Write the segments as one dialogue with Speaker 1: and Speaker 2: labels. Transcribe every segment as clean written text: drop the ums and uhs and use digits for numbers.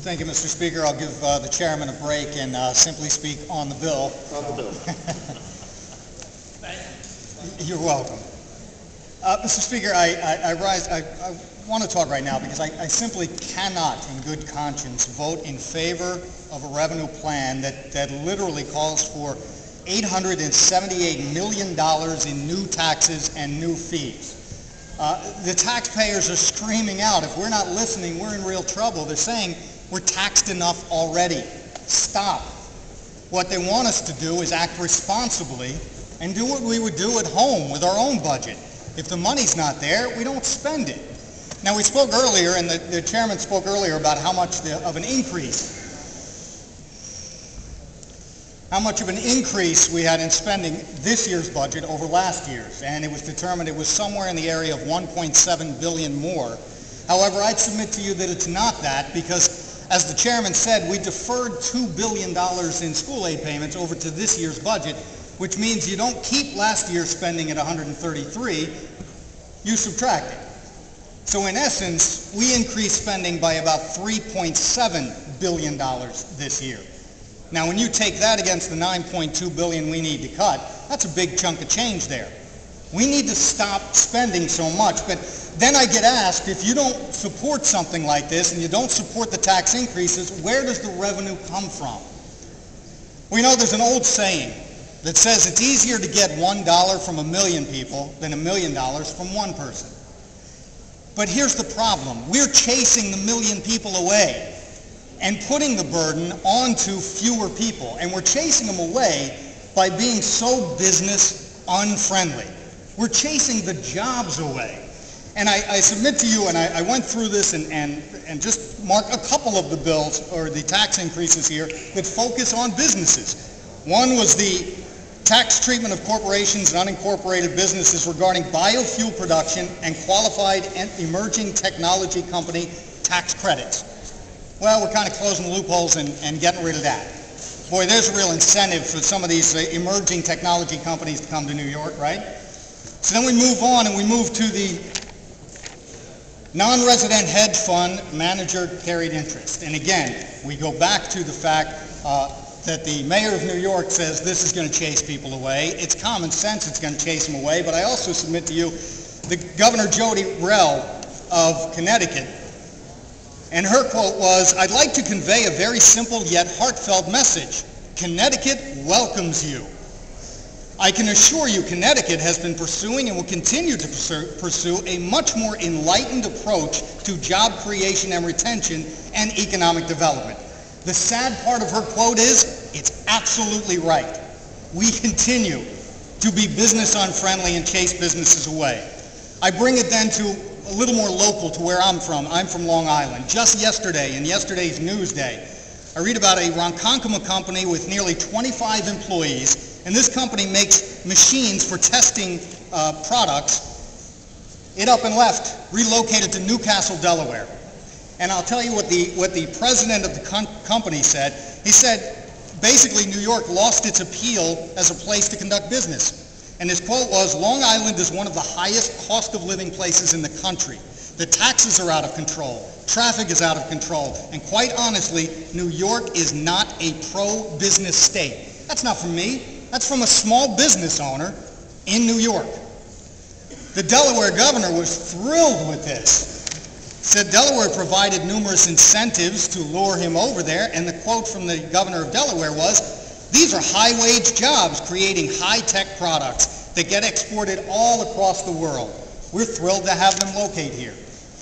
Speaker 1: Thank you, Mr. Speaker. I'll give the chairman a break and simply speak on the bill.
Speaker 2: On the bill.
Speaker 1: You're welcome. Mr. Speaker, I want to talk right now because I simply cannot, in good conscience, vote in favor of a revenue plan that literally calls for $878 million in new taxes and new fees. The taxpayers are screaming out, if we're not listening, we're in real trouble. They're saying we're taxed enough already. Stop. What they want us to do is act responsibly and do what we would do at home with our own budget. If the money's not there, we don't spend it. Now, we spoke earlier, and the chairman spoke earlier about how much of an increase we had in spending this year's budget over last year's, and it was determined it was somewhere in the area of $1.7 billion more. However, I'd submit to you that it's not that because, as the chairman said, we deferred $2 billion in school aid payments over to this year's budget, which means you don't keep last year's spending at 133, you subtract it. So in essence, we increased spending by about $3.7 billion this year. Now, when you take that against the $9.2 billion we need to cut, that's a big chunk of change there. We need to stop spending so much, but then I get asked, if you don't support something like this and you don't support the tax increases, where does the revenue come from? We know there's an old saying that says it's easier to get $1 from a million people than $1 million from one person. But here's the problem. We're chasing the million people away and putting the burden onto fewer people. And we're chasing them away by being so business unfriendly. We're chasing the jobs away. And I submit to you, and I went through this and just marked a couple of the bills, or the tax increases here, that focus on businesses. One was the tax treatment of corporations and unincorporated businesses regarding biofuel production and qualified and emerging technology company tax credits. Well, we're kind of closing the loopholes and getting rid of that. Boy, there's a real incentive for some of these emerging technology companies to come to New York, right? So then we move on and we move to the non-resident hedge fund manager carried interest. And again, we go back to the fact that the mayor of New York says this is going to chase people away. It's common sense it's going to chase them away, but I also submit to you the Governor Jody Rell of Connecticut, and her quote was, "I'd like to convey a very simple yet heartfelt message. Connecticut welcomes you. I can assure you Connecticut has been pursuing and will continue to pursue a much more enlightened approach to job creation and retention and economic development." The sad part of her quote is, it's absolutely right. We continue to be business unfriendly and chase businesses away. I bring it then to a little more local to where I'm from. I'm from Long Island. Just yesterday, in yesterday's Newsday, I read about a Ronkonkoma company with nearly 25 employees, and this company makes machines for testing products. It up and left, relocated to Newcastle, Delaware. And I'll tell you what the president of the company said. He said, basically, New York lost its appeal as a place to conduct business. And his quote was, "Long Island is one of the highest cost of living places in the country. The taxes are out of control. Traffic is out of control. And quite honestly, New York is not a pro-business state." That's not from me. That's from a small business owner in New York. The Delaware governor was thrilled with this. Said Delaware provided numerous incentives to lure him over there, and the quote from the governor of Delaware was, "These are high-wage jobs creating high-tech products that get exported all across the world. We're thrilled to have them locate here."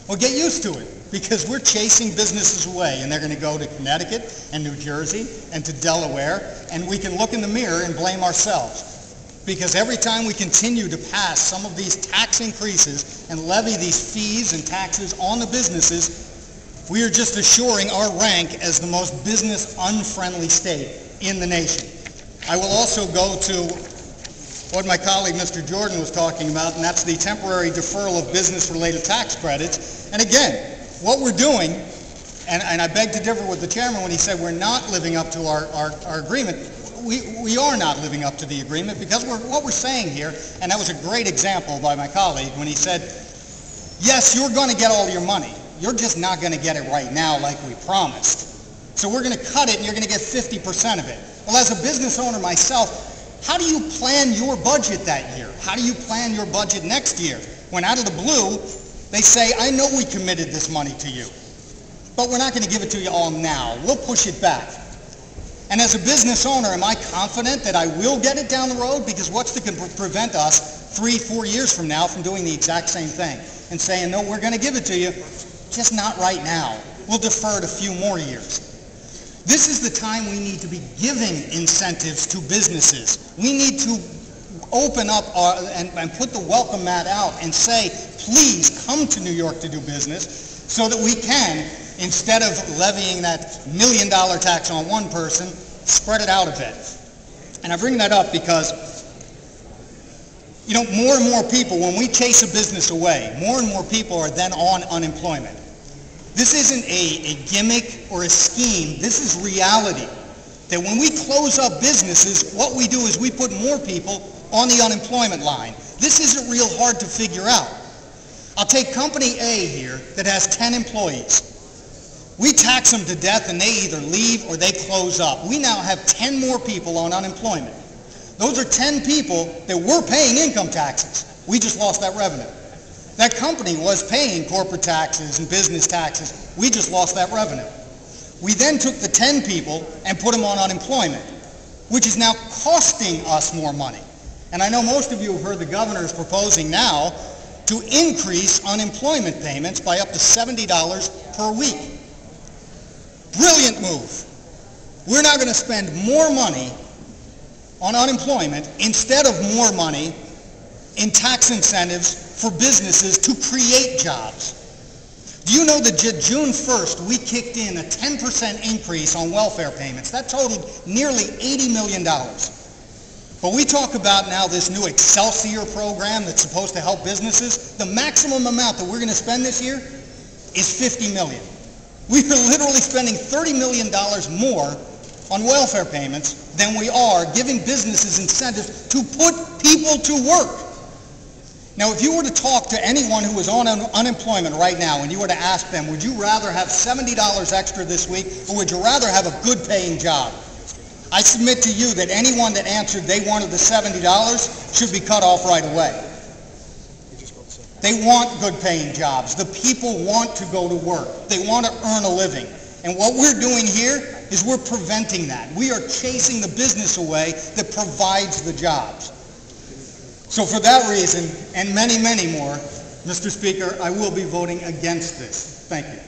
Speaker 1: Well, get used to it, because we're chasing businesses away, and they're going to go to Connecticut and New Jersey and to Delaware, and we can look in the mirror and blame ourselves. Because every time we continue to pass some of these tax increases and levy these fees and taxes on the businesses, we are just assuring our rank as the most business unfriendly state in the nation. I will also go to what my colleague Mr. Jordan was talking about, and that's the temporary deferral of business-related tax credits. And again, what we're doing, and I beg to differ with the chairman when he said we're not living up to our agreement. We are not living up to the agreement, because what we're saying here, and that was a great example by my colleague when he said, yes, you're going to get all your money. You're just not going to get it right now like we promised. So we're going to cut it and you're going to get 50% of it. Well, as a business owner myself, how do you plan your budget that year? How do you plan your budget next year? When out of the blue, they say, I know we committed this money to you, but we're not going to give it to you all now. We'll push it back. And as a business owner, am I confident that I will get it down the road? Because what's to prevent us 3-4 years from now from doing the exact same thing and saying, no, we're going to give it to you, just not right now. We'll defer it a few more years. This is the time we need to be giving incentives to businesses. We need to open up and put the welcome mat out and say, please come to New York to do business, so that we can, instead of levying that $1 million tax on one person, spread it out a bit. And I bring that up because, you know, more and more people, when we chase a business away, more and more people are then on unemployment. This isn't a gimmick or a scheme. This is reality. That when we close up businesses, what we do is we put more people on the unemployment line. This isn't real hard to figure out. I'll take company A here that has 10 employees. We tax them to death and they either leave or they close up. We now have 10 more people on unemployment. Those are 10 people that were paying income taxes. We just lost that revenue. That company was paying corporate taxes and business taxes. We just lost that revenue. We then took the 10 people and put them on unemployment, which is now costing us more money. And I know most of you have heard the governor is proposing now to increase unemployment payments by up to $70 per week. Brilliant move. We're now going to spend more money on unemployment instead of more money in tax incentives for businesses to create jobs. Do you know that June 1st, we kicked in a 10% increase on welfare payments? That totaled nearly $80 million. But we talk about now this new Excelsior program that's supposed to help businesses. The maximum amount that we're going to spend this year is $50 million. We are literally spending $30 million more on welfare payments than we are giving businesses incentives to put people to work. Now, if you were to talk to anyone who is on unemployment right now and you were to ask them, would you rather have $70 extra this week or would you rather have a good paying job? I submit to you that anyone that answered they wanted the $70 should be cut off right away. They want good paying jobs. The people want to go to work. They want to earn a living. And what we're doing here is we're preventing that. We are chasing the business away that provides the jobs. So for that reason, and many, many more, Mr. Speaker, I will be voting against this. Thank you.